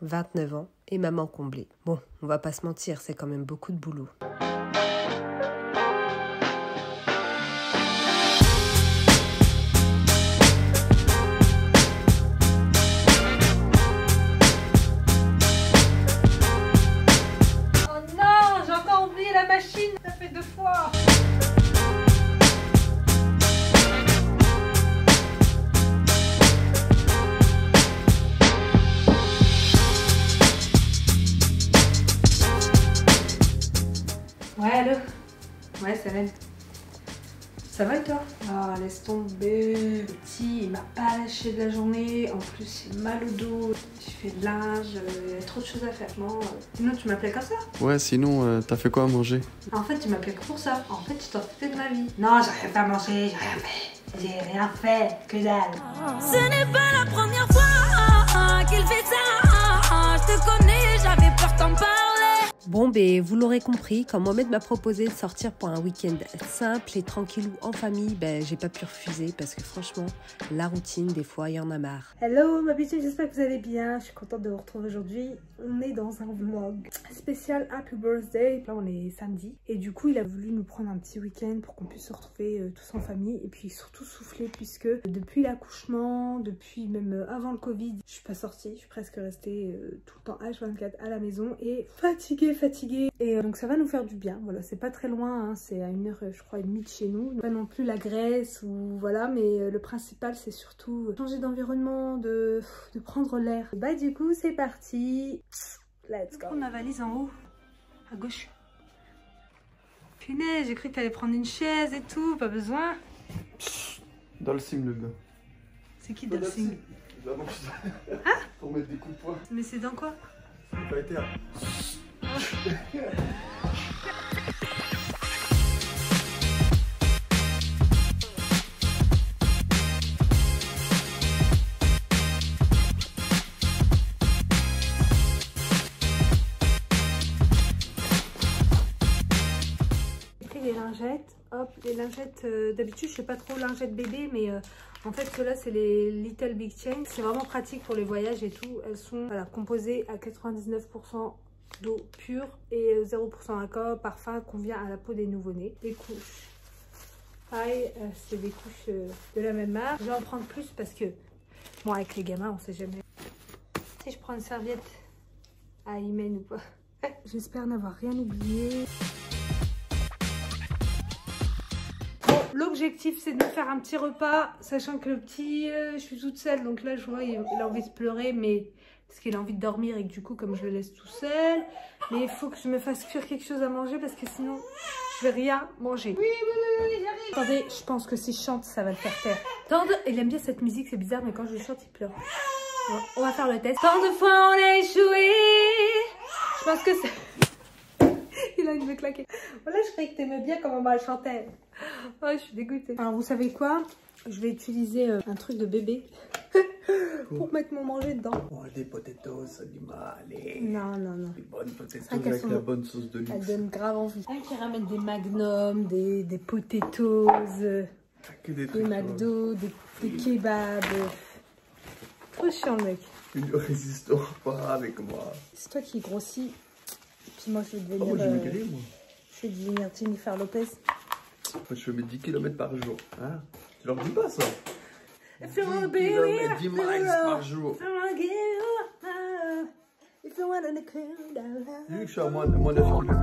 29 ans et maman comblée. Bon, on va pas se mentir, c'est quand même beaucoup de boulot. Oh non, j'ai encore oublié la machine, ça fait 2 fois. Ouais, allô? Ouais, ça va. Ça va et toi? Ah, laisse tomber. Le petit, il m'a pas lâché de la journée. En plus, il a mal au dos. J'ai fait de linge. Il y a trop de choses à faire. Sinon, tu m'appelais comme ça? Ouais, sinon, t'as fait quoi à manger? En fait, tu m'appelais que pour ça. En fait, tu t'en foutais de ma vie. Non, j'ai rien fait à manger. J'ai rien fait. J'ai rien fait. Que dalle. Ce n'est pas la première fois qu'il fait ça. Je te connais, j'avais peur d'en parler. Bon, ben, vous l'aurez compris, quand Mohamed m'a proposé de sortir pour un week-end simple et tranquillou en famille, ben, j'ai pas pu refuser parce que franchement, la routine, des fois, il y en a marre. Hello, ma petite, j'espère que vous allez bien. Je suis contente de vous retrouver aujourd'hui. On est dans un vlog spécial Happy Birthday. Là, on est samedi. Et du coup, il a voulu nous prendre un petit week-end pour qu'on puisse se retrouver tous en famille. Et puis surtout souffler puisque depuis l'accouchement, depuis même avant le Covid, je suis pas sortie. Je suis presque restée tout le temps H24 à la maison et fatiguée. Et donc ça va nous faire du bien. Voilà, c'est pas très loin, hein. C'est à 1 heure, je crois, et demie de chez nous. Pas non plus la Grèce ou voilà, mais le principal c'est surtout changer d'environnement, de prendre l'air. Bah du coup c'est parti. Let's go. Ma valise en haut, à gauche. Punaise, j'ai cru que t'allais prendre une chaise et tout, pas besoin. Dalsim, le gars. C'est qui Dalsim? Hein? Pour mettre des coups de poing. Mais c'est dans quoi? C'est pas été à... J'ai pris les lingettes, hop, les lingettes, d'habitude je fais pas trop lingettes bébé, mais en fait ceux-là c'est les Little Big Chain, c'est vraiment pratique pour les voyages et tout. Elles sont voilà, composées à 99% d'eau pure et 0% alcool, parfum, convient à la peau des nouveau-nés. Des couches, pareil, c'est des couches de la même marque. Je vais en prendre plus parce que, bon, avec les gamins on sait jamais si je prends une serviette à hymen ou pas. J'espère n'avoir rien oublié. L'objectif c'est de nous faire un petit repas, sachant que le petit, je suis toute seule, donc là je vois il a envie de pleurer, mais parce qu'il a envie de dormir et que du coup comme je le laisse tout seul, mais il faut que je me fasse cuire quelque chose à manger parce que sinon je vais rien manger. Oui, j'arrive. Attendez, je pense que si je chante ça va le faire taire. Attendez, il aime bien cette musique, c'est bizarre, mais quand je chante il pleure. Bon, on va faire le test. Tant de fois on a échoué. Je pense que c'est... Il a envie de me claquer. Voilà, je croyais que t'aimais bien comment elle chantait. Oh, je suis dégoûtée. Alors, vous savez quoi? Je vais utiliser un truc de bébé pour mettre mon manger dedans. Oh, des potatoes, animales. Non. Des bonnes potatoes avec la bonne sauce de luxe. Elles donnent grave envie. Un qui ramène des magnums, des potatoes, des McDo, des kebabs. Trop chiant le mec. Tu ne résisteras pas avec moi. C'est toi qui grossis. Puis moi je vais devenir... Oh, moi, je vais galérer, moi. Je vais devenir Jennifer Lopez. Moi, je fais 10 km par jour. Hein? Tu leur dis pas ça? 10 km, 10 miles par jour. Vu que je suis à moins 9 km.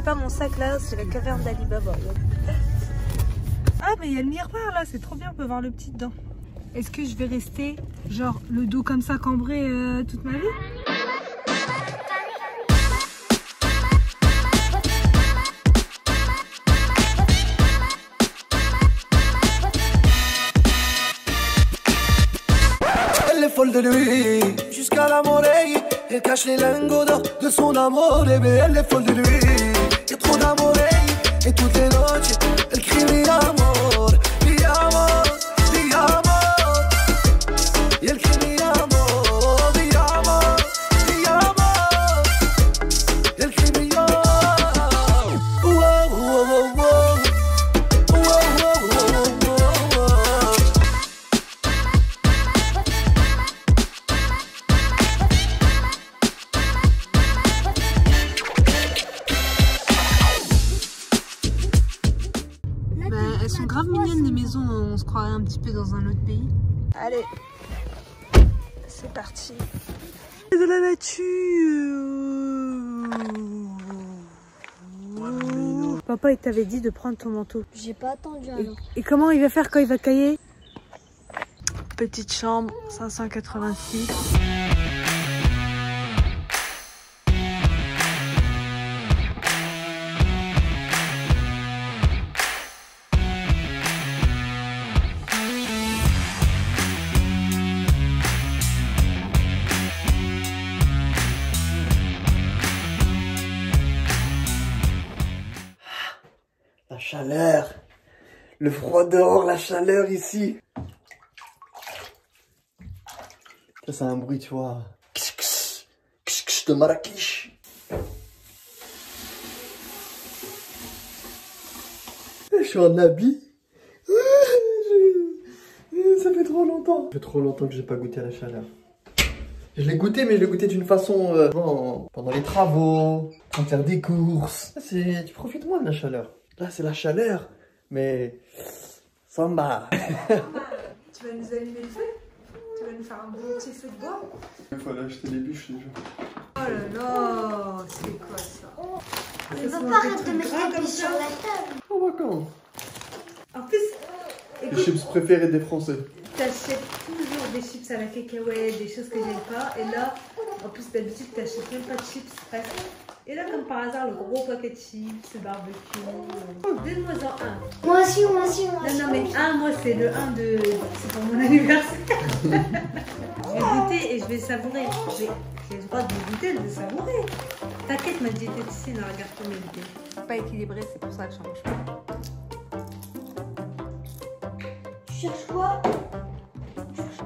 Pas mon sac là, c'est la caverne d'Ali Baba. Ah mais il y a le miroir là, c'est trop bien, on peut voir le petit dedans. Est-ce que je vais rester genre le dos comme ça cambré toute ma vie? Elle est folle de lui, jusqu'à la oreille. Elle cache les lingots d'or de son amour, mais elle est folle de lui. Il y a trop d'amour, E tutte le noci el crie mi amor, mi amor, mi amor. Y el crie mi amor, mi amor, mi amor. Y el crie mi amor. Wow, wow, wow. Elles sont grave mignonnes les maisons, on se croirait un petit peu dans un autre pays. Allez, c'est parti. De la nature. Papa, il t'avait dit de prendre ton manteau. J'ai pas attendu alors. Et comment il va faire quand il va cailler? Petite chambre, 586. La chaleur, le froid dehors, la chaleur ici. Ça c'est un bruit, tu vois. Ksh, ksh, ksh, ksh de Marrakech. Je suis en habit. Ça fait trop longtemps. Ça fait trop longtemps que j'ai pas goûté à la chaleur. Je l'ai goûté, mais je l'ai goûté d'une façon pendant les travaux, en faire des courses. Tu profites moins de la chaleur. Là, c'est la chaleur, mais samba. Tu vas nous allumer le feu? Tu vas nous faire un bon petit feu de bois? Il faut aller acheter les bûches déjà. Oh là là, c'est quoi ça? Ne veux pas arrêter de mettre tes pieds sur la table. En vacances. En plus, Les écoute, chips préférés des Français. t'achètes toujours des chips à la cacahuète, des choses que j'aime pas. Et là, en plus d'habitude, t'achètes même pas de chips presque. Et là, comme par hasard, le gros paquet de chips, le barbecue. Donne-moi-en un. Moi aussi, moi aussi, moi aussi. Non, non, mais un, moi, c'est le 1 de. C'est pour mon anniversaire. Je vais goûter et je vais savourer. J'ai le droit de goûter et de savourer. T'inquiète, ma diététicienne, elle regarde pas mes vidéos. Pas équilibré, c'est pour ça que je change pas. Tu cherches quoi?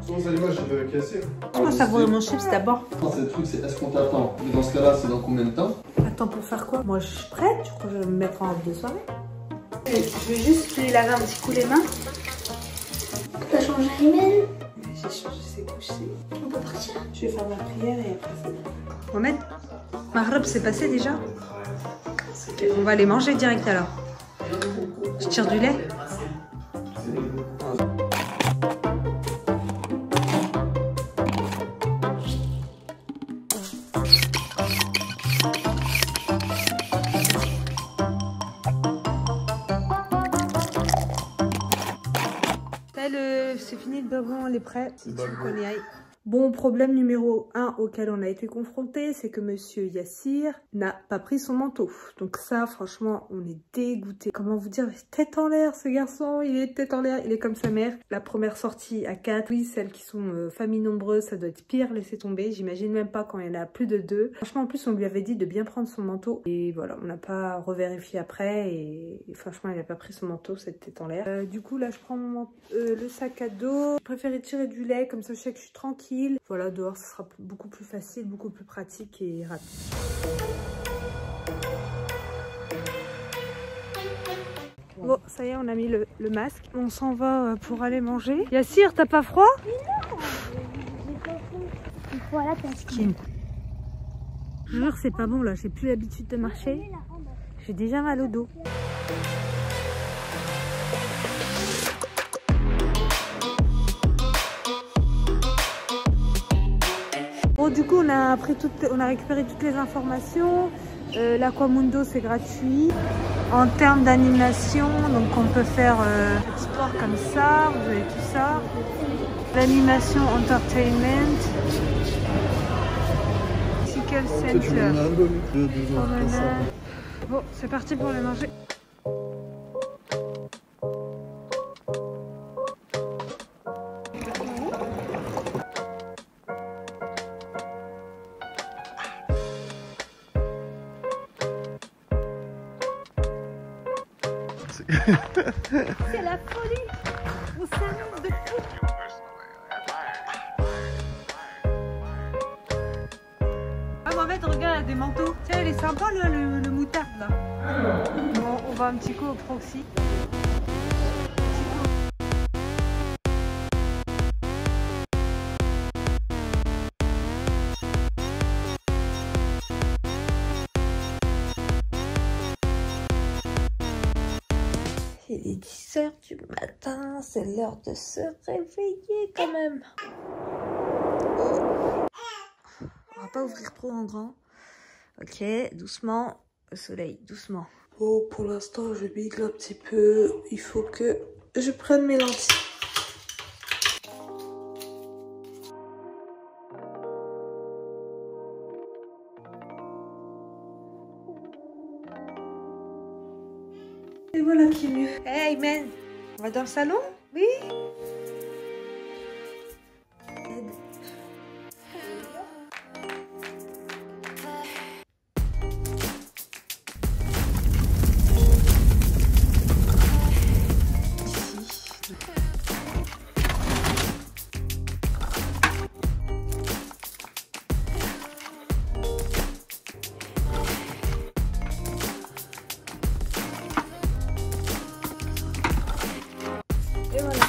Sans allumage, je vais casser. Comment savourer mon chips d'abord? C'est le truc, c'est est-ce qu'on t'attend? Mais dans ce cas-là, c'est dans combien de temps? Attends, pour faire quoi? Moi, je suis prête. Je crois que je vais me mettre en robe de soirée. Je vais juste lui laver un petit coup les mains. T'as changé Aymen? J'ai changé ses couchers. On peut partir? Je vais faire ma prière et après c'est bon. Mohamed, ma robe c'est passé déjà? On va les manger direct alors. Je tire du lait. C'est fini le bagon, on est prêt. On y aille. Bon, problème numéro 1 auquel on a été confronté, c'est que monsieur Yassir n'a pas pris son manteau. Donc ça, franchement, on est dégoûté. Comment vous dire, tête en l'air ce garçon, il est tête en l'air, il est comme sa mère. La première sortie à 4, oui, celles qui sont famille nombreuse, ça doit être pire, laissez tomber. J'imagine même pas quand il y en a plus de 2. Franchement, en plus, on lui avait dit de bien prendre son manteau. Et voilà, on n'a pas revérifié après et franchement, il n'a pas pris son manteau, cette tête en l'air. Du coup, là, je prends le sac à dos. Je préfère tirer du lait, comme ça je sais que je suis tranquille. Voilà, dehors, ce sera beaucoup plus facile, beaucoup plus pratique et rapide. Bon, ça y est, on a mis le masque. On s'en va pour aller manger. Yassir, t'as pas froid? Mais non, j'ai pas froid. Il faut à la place. Je jure, c'est pas bon là, j'ai plus l'habitude de marcher. J'ai déjà mal au dos. Bon, du coup, on a récupéré toutes les informations. L'Aquamundo, c'est gratuit. En termes d'animation, donc on peut faire du sport comme ça, vous avez tout ça. L'animation entertainment. Musical center. Bon, c'est parti pour le manger. C'est la folie. On s'amuse de fou. Ah Mohamed, regarde, il y a des manteaux. Tiens, il est sympa le moutarde là. Bon, on va un petit coup au proxy. Il est 10 h du matin, c'est l'heure de se réveiller quand même. On va pas ouvrir trop en grand. Ok, doucement, le soleil, doucement. Bon, pour l'instant, je bigle un petit peu. Il faut que je prenne mes lentilles. Et voilà qui est mieux. Hey man, on va dans le salon? Oui. Et voilà.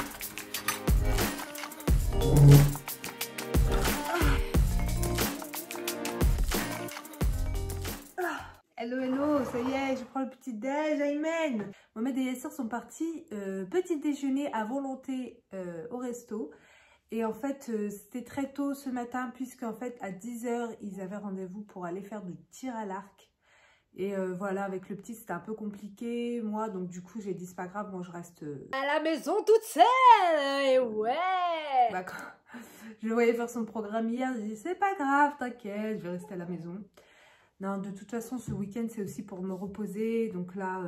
Hello, hello, ça y est, je prends le petit déj, Aymen. Mohamed et Yasser sont partis petit déjeuner à volonté au resto. Et en fait, c'était très tôt ce matin, puisqu'en fait, à 10 h, ils avaient rendez-vous pour aller faire du tir à l'arc. Et voilà, avec le petit, c'était un peu compliqué, moi, donc du coup, j'ai dit, c'est pas grave, moi, je reste... À la maison toute seule, et ouais. Bah, quand je le voyais faire son programme hier, j'ai dit, c'est pas grave, t'inquiète, je vais rester à la maison. Non, de toute façon, ce week-end, c'est aussi pour me reposer, donc là,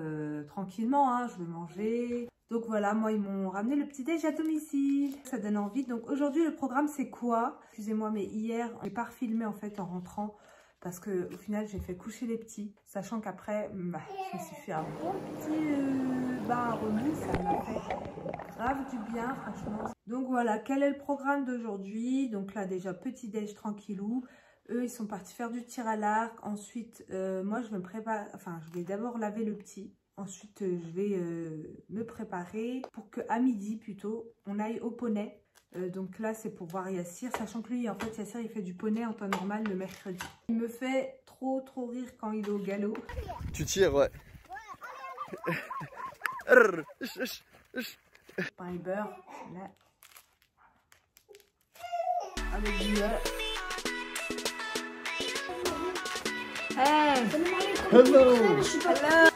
tranquillement, hein, je vais manger. Donc voilà, moi, ils m'ont ramené le petit-déj à domicile. Ça donne envie. Donc aujourd'hui, le programme, c'est quoi? Excusez-moi, mais hier, j'ai pas refilmé, en fait, en rentrant. Parce que au final, j'ai fait coucher les petits, sachant qu'après, bah, je me suis fait un bon petit bain à remous, ça m'a fait grave du bien, franchement. Donc voilà, quel est le programme d'aujourd'hui? Donc là, déjà, petit déj tranquillou. Eux, ils sont partis faire du tir à l'arc. Ensuite, moi, je vais me préparer, enfin, je vais d'abord laver le petit. Ensuite, je vais me préparer pour qu'à midi, plutôt, on aille au poney. Donc là, c'est pour voir Yassir, sachant que lui, en fait, Yassir, il fait du poney en temps normal le mercredi. Il me fait trop rire quand il est au galop. Tu tires, ouais. Pain et beurre, là. Avec du beurre. Hey! Hello! Hello!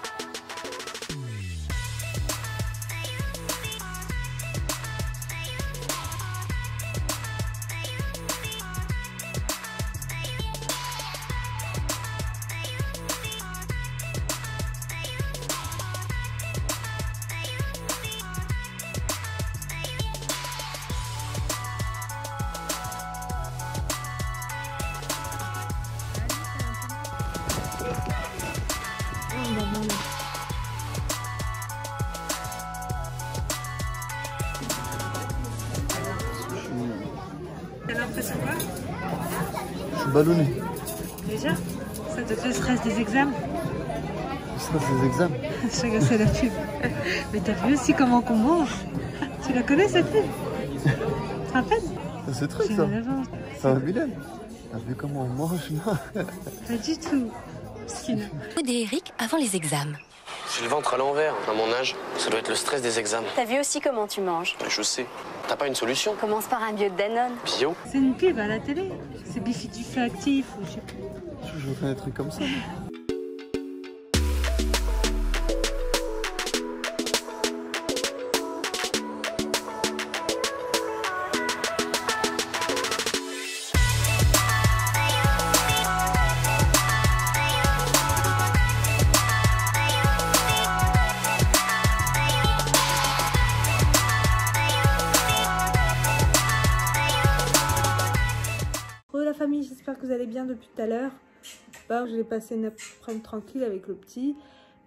T'as l'impression quoi? Je suis ballonné. Déjà? Ça te fait le stress des examens? Le stress des examens? Je regarde, c'est la pub. Mais t'as vu aussi comment qu'on mange? Tu la connais cette pub? Tu te rappelles? C'est truc ça. Ça va, Bilal? T'as vu comment on mange, non? Pas du tout. Maud et Eric avant les examens. J'ai le ventre à l'envers, à mon âge. Ça doit être le stress des examens. T'as vu aussi comment tu manges? Je sais. T'as pas une solution? Commence par un bio de Danone. Bio? C'est une pub à la télé. C'est Bifidus Actif ou je sais pas. Je veux faire des trucs comme ça. Famille, j'espère que vous allez bien depuis tout à l'heure. J'ai passé une après-midi tranquille avec le petit.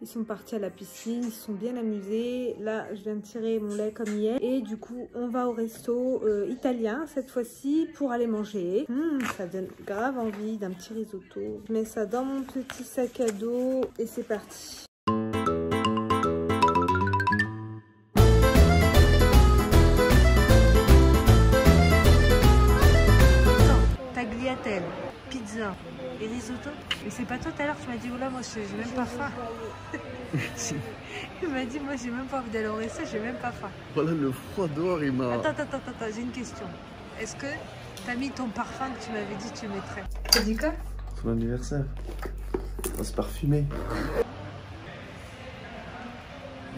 Ils sont partis à la piscine, ils se sont bien amusés. Là, je viens de tirer mon lait comme hier. Et du coup, on va au resto italien cette fois-ci pour aller manger. Ça donne grave envie d'un petit risotto. Je mets ça dans mon petit sac à dos et c'est parti. Tagliatelle, pizza et risotto. Mais c'est pas toi tout à l'heure, tu m'as dit, oh là, moi j'ai même pas faim. Il m'a dit, moi j'ai même pas envie d'aller au resto, j'ai même pas faim. Voilà le froid dehors, il m'a... Attends, j'ai une question. Est-ce que t'as mis ton parfum que tu m'avais dit que tu mettrais? T'as dit quoi? Son anniversaire. On va se parfumer.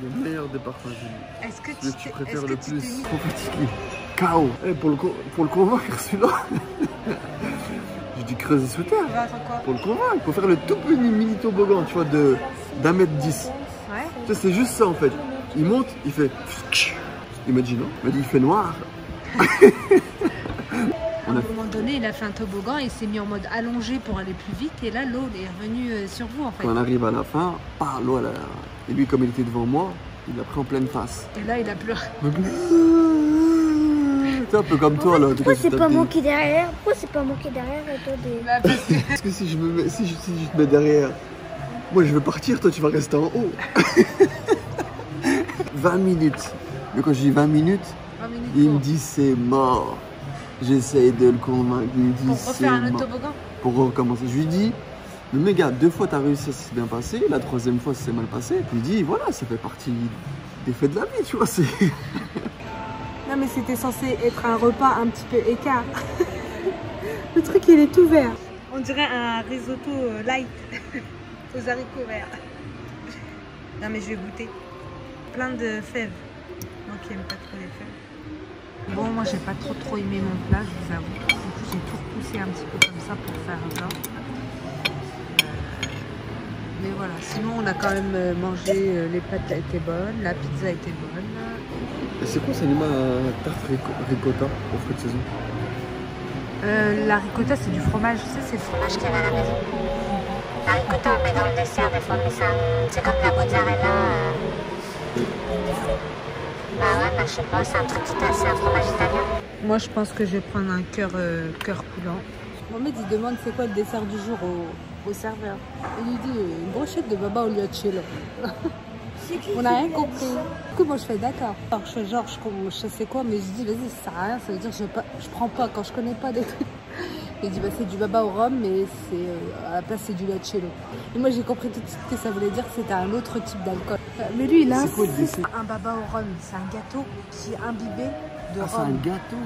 Le meilleur des parfums. Est-ce que tu préfères le plus? Trop fatigué. KO. Hey, pour le convaincre, celui-là. J'ai dû creuser sous terre. Pour le convaincre, pour faire le tout petit mini toboggan, tu vois, d'1,10 m. Ouais. Tu sais, c'est juste ça en fait. Il monte, il fait. Il m'a dit non. Il m'a dit il fait noir. À un moment donné, il a fait un toboggan et il s'est mis en mode allongé pour aller plus vite. Et là, l'eau est revenue sur vous en fait. Quand on arrive à la fin, l'eau, et lui, comme il était devant moi, il l'a pris en pleine face. Et là, il a pleuré. C'est un peu comme toi là. Pourquoi c'est pas moi qui est derrière? Pourquoi c'est pas moi qui est derrière et toi des... Parce que si je te mets derrière, moi je vais partir, toi tu vas rester en haut. 20 minutes. Mais quand je dis 20 minutes, il me dit c'est mort. J'essaye de le convaincre. Il me dit pour refaire un autre toboggan. Pour recommencer. Je lui dis, mais gars, 2 fois t'as réussi, ça s'est bien passé. La 3e fois ça s'est mal passé. Puis il dit, voilà, ça fait partie des faits de la vie, tu vois. Non mais c'était censé être un repas un petit peu écart. Le truc il est tout vert. On dirait un risotto light aux haricots verts. Non mais je vais goûter. Plein de fèves. Moi qui aime pas trop les fèves. Bon, moi j'ai pas trop aimé mon plat, je vous avoue. Du coup j'ai tout repoussé un petit peu comme ça pour faire un plat. Mais voilà, sinon on a quand même mangé, les pâtes étaient bonnes, la pizza était bonne. Et c'est quoi ça, Nima, tarte ricotta aux fruits de saison? La ricotta c'est du fromage, tu sais, c'est le fromage qu'il y avait à la maison. La ricotta on met dans le dessert des fois, mais ça, c'est comme la mozzarella. Bah ouais, bah je sais pas, c'est un truc c'est un fromage italien. Moi je pense que je vais prendre un cœur coulant. Mohamed il demande c'est quoi le dessert du jour au serveur. Il lui dit une brochette de baba au limoncello. On n'a rien compris. Du coup moi je fais d'accord. Alors je fais genre je sais quoi, mais je dis vas-y ça sert à rien, ça veut dire je prends pas quand je connais pas des trucs. Il dit bah c'est du baba au rhum, mais c'est à la place c'est du limoncello. Et moi j'ai compris tout de suite que ça voulait dire que c'était un autre type d'alcool. Mais lui il a un baba au rhum, c'est un gâteau qui est imbibé de rhum. C'est un gâteau.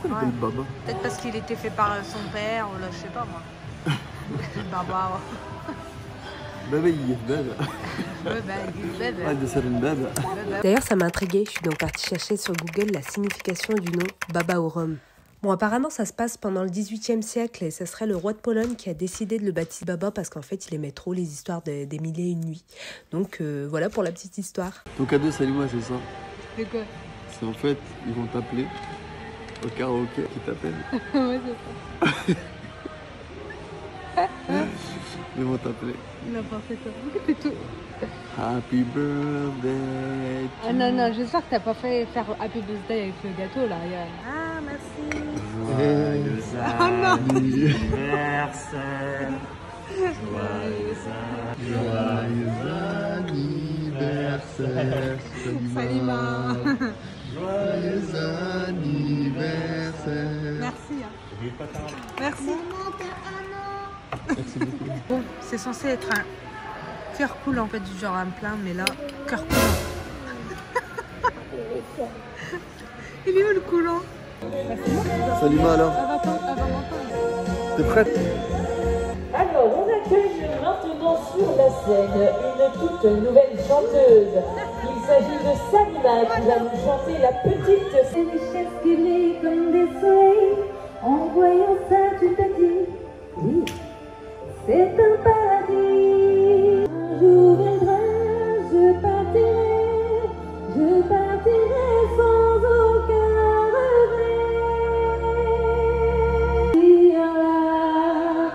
Pourquoi il appelle baba? Peut-être parce qu'il était fait par son père ou là je sais pas moi. Baba. D'ailleurs, ça m'a intriguée. Je suis donc partie chercher sur Google la signification du nom Baba au rhum. Bon, apparemment, ça se passe pendant le 18e siècle et ce serait le roi de Pologne qui a décidé de le baptiser Baba parce qu'en fait, il aimait trop les histoires des mille et une nuits. Donc, voilà pour la petite histoire. Ton cadeau, salut moi, c'est ça? C'est quoi? C'est en fait, ils vont t'appeler au karaoké qui t'appellent. Ouais, c'est ça. Ils vont t'appeler. N'importe quoi. Pourquoi tu tout? Happy birthday. Ah non, j'espère que t'as pas fait faire Happy Birthday avec le gâteau là. Ah, merci. Joyeux anniversaire. Joyeux anniversaire. Salima. Joyeux anniversaire. Merci. Merci. Merci beaucoup. Bon, c'est censé être un cœur coulant en fait, du genre un plein, mais là, cœur coulant. Il est où le coulant? Salut Ma alors. T'es prête? Alors, on accueille maintenant sur la scène une toute nouvelle chanteuse. Il s'agit de Salima qui va nous chanter la petite. C'est des chaises qui brillent comme des soleils. En voyant ça, tu te dis, oui, c'est un paradis. Un jour viendra, je partirai sans aucun regret. Dire là,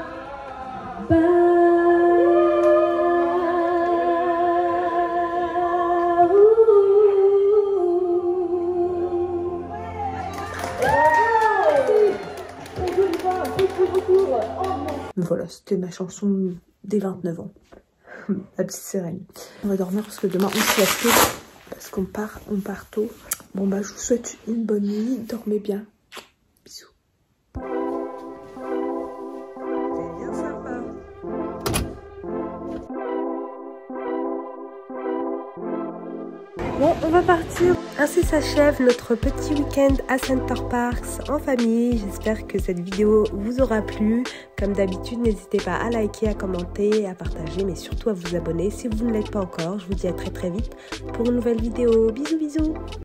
bye. voilà, c'était ma chanson des 29 ans. La petite sirène. On va dormir parce que demain on se lève tôt. Parce qu'on part tôt. Bon bah je vous souhaite une bonne nuit. Dormez bien. Bisous. C'est bien sympa. Bon, on va partir. Ainsi s'achève notre petit week-end à Center Parcs en famille. J'espère que cette vidéo vous aura plu. Comme d'habitude, n'hésitez pas à liker, à commenter, à partager, mais surtout à vous abonner si vous ne l'êtes pas encore. Je vous dis à très vite pour une nouvelle vidéo. Bisous bisous.